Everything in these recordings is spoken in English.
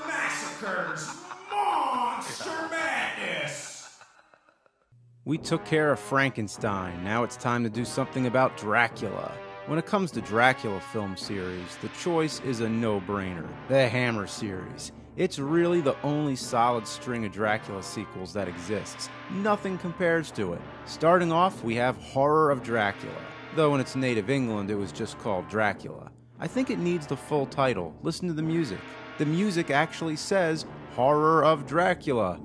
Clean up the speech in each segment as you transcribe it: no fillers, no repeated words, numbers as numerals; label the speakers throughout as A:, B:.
A: Massacres! Monster Madness!
B: We took care of Frankenstein, now it's time to do something about Dracula. When it comes to Dracula film series, the choice is a no-brainer, the Hammer series. It's really the only solid string of Dracula sequels that exists. Nothing compares to it. Starting off, we have Horror of Dracula, though in its native England it was just called Dracula. I think it needs the full title. Listen to the music. The music actually says Horror of Dracula.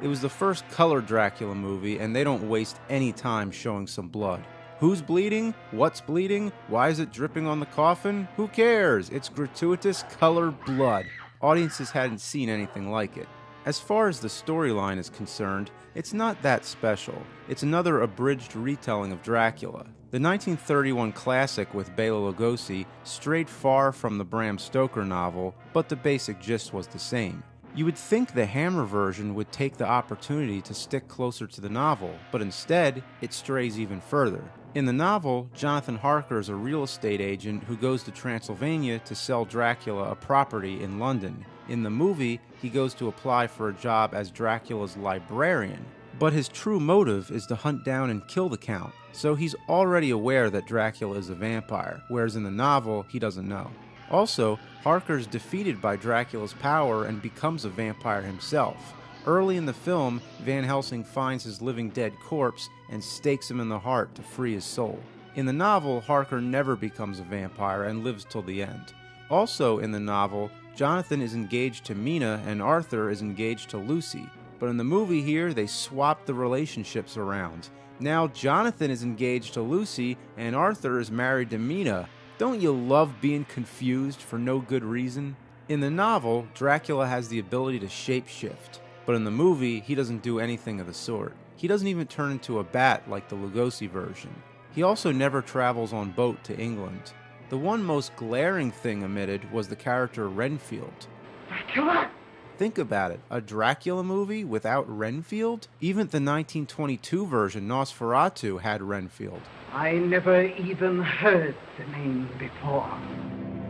B: It was the first color Dracula movie, and they don't waste any time showing some blood. Who's bleeding? What's bleeding? Why is it dripping on the coffin? Who cares? It's gratuitous colored blood. Audiences hadn't seen anything like it. As far as the storyline is concerned, it's not that special. It's another abridged retelling of Dracula. The 1931 classic with Bela Lugosi strayed far from the Bram Stoker novel, but the basic gist was the same. You would think the Hammer version would take the opportunity to stick closer to the novel, but instead, it strays even further. In the novel, Jonathan Harker is a real estate agent who goes to Transylvania to sell Dracula a property in London. In the movie, he goes to apply for a job as Dracula's librarian. But his true motive is to hunt down and kill the Count, so he's already aware that Dracula is a vampire, whereas in the novel, he doesn't know. Also, Harker's defeated by Dracula's power and becomes a vampire himself. Early in the film, Van Helsing finds his living dead corpse and stakes him in the heart to free his soul. In the novel, Harker never becomes a vampire and lives till the end. Also in the novel, Jonathan is engaged to Mina and Arthur is engaged to Lucy. But in the movie here, they swapped the relationships around. Now Jonathan is engaged to Lucy and Arthur is married to Mina. Don't you love being confused for no good reason? In the novel, Dracula has the ability to shapeshift, but in the movie, he doesn't do anything of the sort. He doesn't even turn into a bat like the Lugosi version. He also never travels on boat to England. The one most glaring thing omitted was the character Renfield.
C: Dracula?
B: Think about it, a Dracula movie without Renfield? Even the 1922 version, Nosferatu, had Renfield.
C: I never even heard the name before.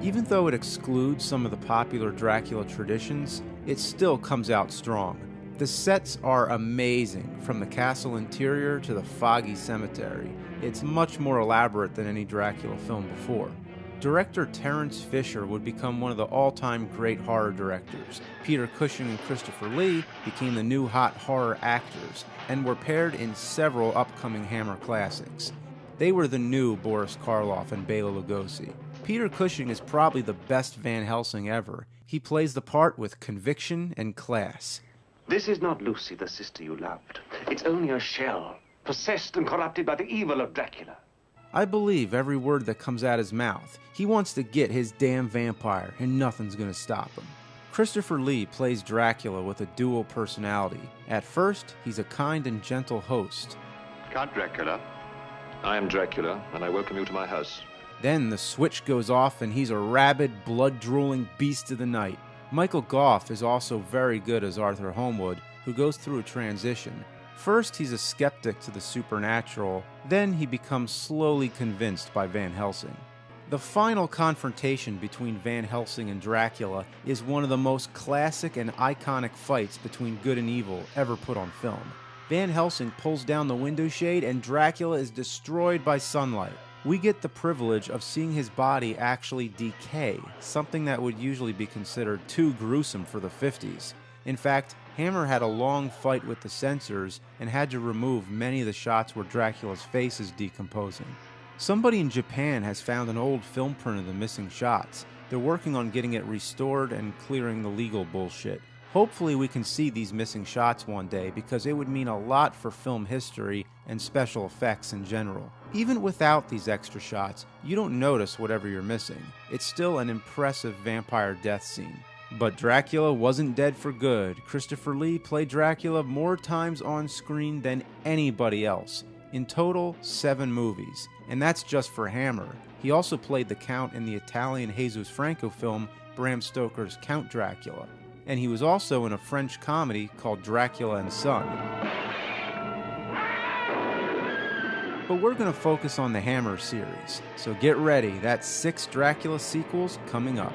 B: Even though it excludes some of the popular Dracula traditions, it still comes out strong. The sets are amazing, from the castle interior to the foggy cemetery. It's much more elaborate than any Dracula film before. Director Terence Fisher would become one of the all-time great horror directors. Peter Cushing and Christopher Lee became the new hot horror actors, and were paired in several upcoming Hammer classics. They were the new Boris Karloff and Bela Lugosi. Peter Cushing is probably the best Van Helsing ever. He plays the part with conviction and class.
D: This is not Lucy, the sister you loved. It's only a shell, possessed and corrupted by the evil of Dracula.
B: I believe every word that comes out his mouth. He wants to get his damn vampire, and nothing's gonna stop him. Christopher Lee plays Dracula with a dual personality. At first, he's a kind and gentle host.
E: Count Dracula. I am Dracula, and I welcome you to my house.
B: Then the switch goes off and he's a rabid, blood-drooling beast of the night. Michael Gough is also very good as Arthur Holmwood, who goes through a transition. First, he's a skeptic to the supernatural, then he becomes slowly convinced by Van Helsing. The final confrontation between Van Helsing and Dracula is one of the most classic and iconic fights between good and evil ever put on film. Van Helsing pulls down the window shade and Dracula is destroyed by sunlight. We get the privilege of seeing his body actually decay, something that would usually be considered too gruesome for the 50s. In fact, Hammer had a long fight with the censors and had to remove many of the shots where Dracula's face is decomposing. Somebody in Japan has found an old film print of the missing shots. They're working on getting it restored and clearing the legal bullshit. Hopefully we can see these missing shots one day because it would mean a lot for film history and special effects in general. Even without these extra shots, you don't notice whatever you're missing. It's still an impressive vampire death scene. But Dracula wasn't dead for good. Christopher Lee played Dracula more times on screen than anybody else. In total, 7 movies. And that's just for Hammer. He also played the Count in the Italian Jesus Franco film Bram Stoker's Count Dracula. and he was also in a French comedy called Dracula and Son. But we're going to focus on the Hammer series, so get ready, that's 6 Dracula sequels coming up.